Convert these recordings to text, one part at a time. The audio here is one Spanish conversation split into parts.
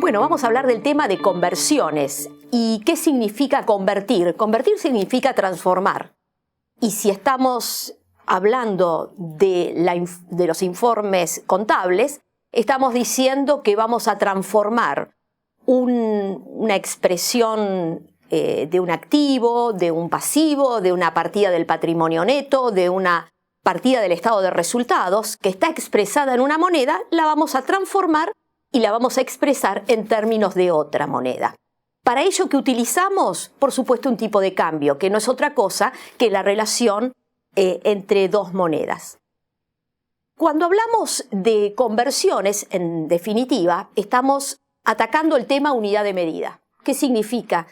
Bueno, vamos a hablar del tema de conversiones. ¿Y qué significa convertir? Convertir significa transformar. Y si estamos hablando de los informes contables, estamos diciendo que vamos a transformar una expresión de un activo, de un pasivo, de una partida del patrimonio neto, de una partida del estado de resultados que está expresada en una moneda, la vamos a transformar y la vamos a expresar en términos de otra moneda. Para ello, ¿qué utilizamos? Por supuesto, un tipo de cambio, que no es otra cosa que la relación entre dos monedas. Cuando hablamos de conversiones, en definitiva, estamos atacando el tema unidad de medida. ¿Qué significa?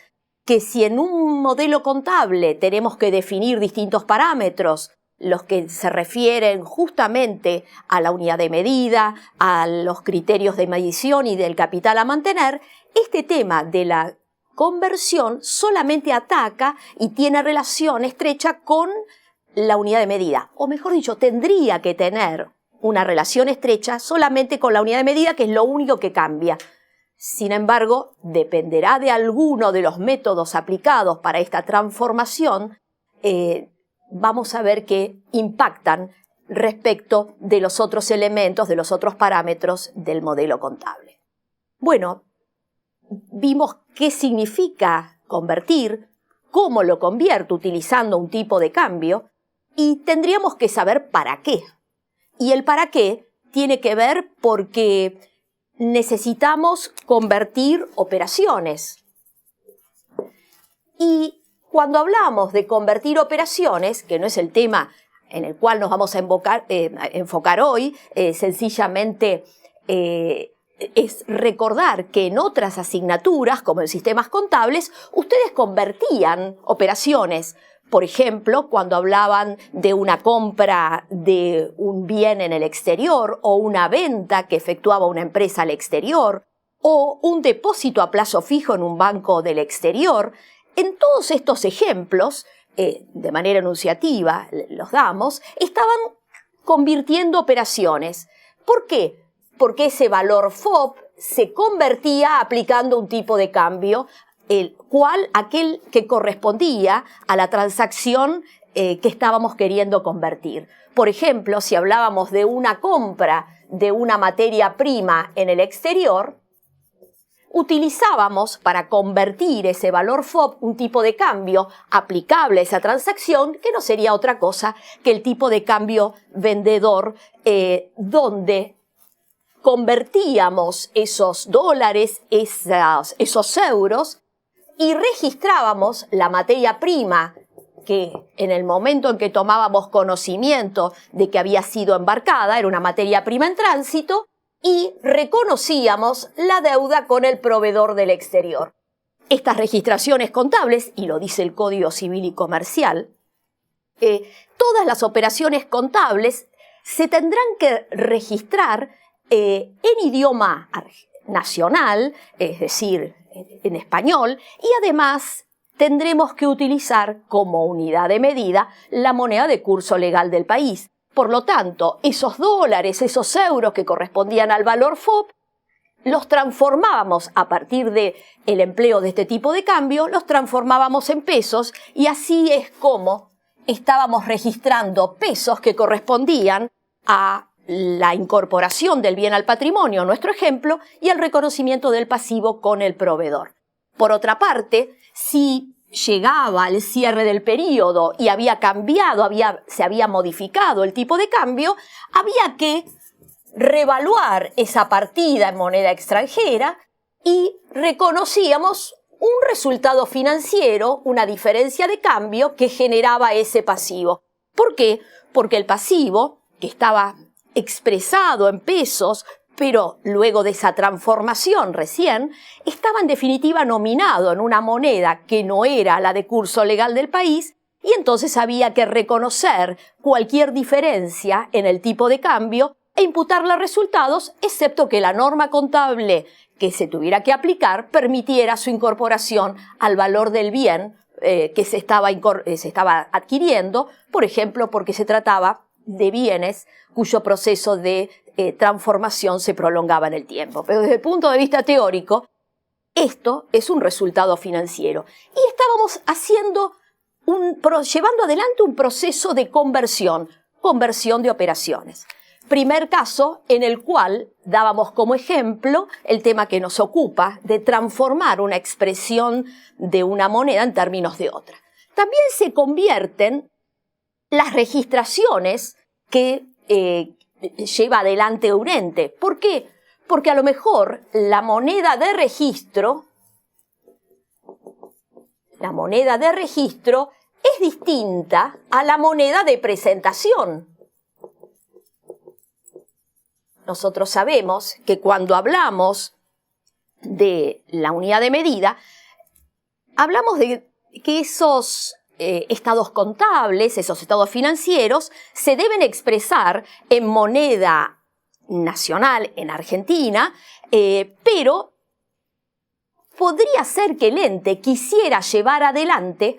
Que si en un modelo contable tenemos que definir distintos parámetros, los que se refieren justamente a la unidad de medida, a los criterios de medición y del capital a mantener, este tema de la conversión solamente ataca y tiene relación estrecha con la unidad de medida. O mejor dicho, tendría que tener una relación estrecha solamente con la unidad de medida, que es lo único que cambia. Sin embargo, dependerá de alguno de los métodos aplicados para esta transformación, vamos a ver que impactan respecto de los otros elementos, de los otros parámetros del modelo contable. Bueno, vimos qué significa convertir, cómo lo convierto utilizando un tipo de cambio, y tendríamos que saber para qué. Y el para qué tiene que ver porque necesitamos convertir operaciones. Y cuando hablamos de convertir operaciones, que no es el tema en el cual nos vamos a enfocar hoy, sencillamente es recordar que en otras asignaturas, como en sistemas contables, ustedes convertían operaciones. Por ejemplo, cuando hablaban de una compra de un bien en el exterior o una venta que efectuaba una empresa al exterior o un depósito a plazo fijo en un banco del exterior, en todos estos ejemplos, de manera enunciativa los damos, estaban convirtiendo operaciones. ¿Por qué? Porque ese valor FOB se convertía aplicando un tipo de cambio, aquel que correspondía a la transacción que estábamos queriendo convertir. Por ejemplo, si hablábamos de una compra de una materia prima en el exterior, utilizábamos para convertir ese valor FOB un tipo de cambio aplicable a esa transacción, que no sería otra cosa que el tipo de cambio vendedor, donde convertíamos esos dólares, esos euros, y registrábamos la materia prima que en el momento en que tomábamos conocimiento de que había sido embarcada, era una materia prima en tránsito, y reconocíamos la deuda con el proveedor del exterior. Estas registraciones contables, y lo dice el Código Civil y Comercial, todas las operaciones contables se tendrán que registrar en idioma nacional, es decir, en español, y además tendremos que utilizar como unidad de medida la moneda de curso legal del país. Por lo tanto, esos dólares, esos euros que correspondían al valor FOB, los transformábamos a partir del empleo de este tipo de cambio, los transformábamos en pesos, y así es como estábamos registrando pesos que correspondían a la incorporación del bien al patrimonio, nuestro ejemplo, y al reconocimiento del pasivo con el proveedor. Por otra parte, si llegaba el cierre del periodo y había cambiado, se había modificado el tipo de cambio, había que revaluar esa partida en moneda extranjera y reconocíamos un resultado financiero, una diferencia de cambio que generaba ese pasivo. ¿Por qué? Porque el pasivo, que estaba expresado en pesos, pero luego de esa transformación recién, estaba en definitiva nominado en una moneda que no era la de curso legal del país, y entonces había que reconocer cualquier diferencia en el tipo de cambio e imputarle resultados, excepto que la norma contable que se tuviera que aplicar permitiera su incorporación al valor del bien que se estaba adquiriendo, por ejemplo, porque se trataba de bienes cuyo proceso de transformación se prolongaba en el tiempo. Pero desde el punto de vista teórico, esto es un resultado financiero. Y estábamos llevando adelante un proceso de conversión de operaciones. Primer caso en el cual dábamos como ejemplo el tema que nos ocupa de transformar una expresión de una moneda en términos de otra. También se convierten las registraciones que lleva adelante un ente. ¿Por qué? Porque a lo mejor la moneda de registro es distinta a la moneda de presentación. Nosotros sabemos que cuando hablamos de la unidad de medida, hablamos de que esos estados contables, esos estados financieros, se deben expresar en moneda nacional en Argentina, pero podría ser que el ente quisiera llevar adelante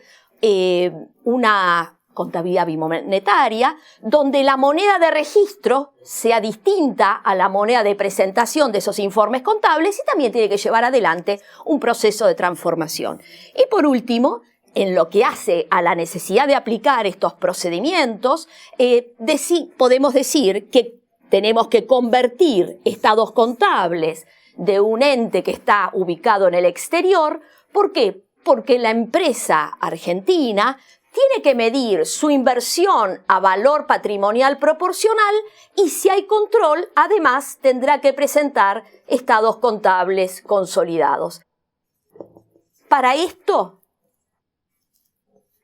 una contabilidad bimonetaria donde la moneda de registro sea distinta a la moneda de presentación de esos informes contables y también tiene que llevar adelante un proceso de transformación. Y por último, en lo que hace a la necesidad de aplicar estos procedimientos, podemos decir que tenemos que convertir estados contables de un ente que está ubicado en el exterior. ¿Por qué? Porque la empresa argentina tiene que medir su inversión a valor patrimonial proporcional y si hay control, además tendrá que presentar estados contables consolidados. Para esto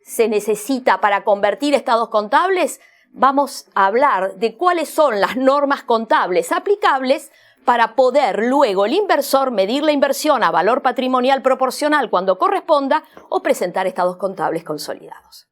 se necesita, para convertir estados contables, vamos a hablar de cuáles son las normas contables aplicables para poder luego el inversor medir la inversión a valor patrimonial proporcional cuando corresponda o presentar estados contables consolidados.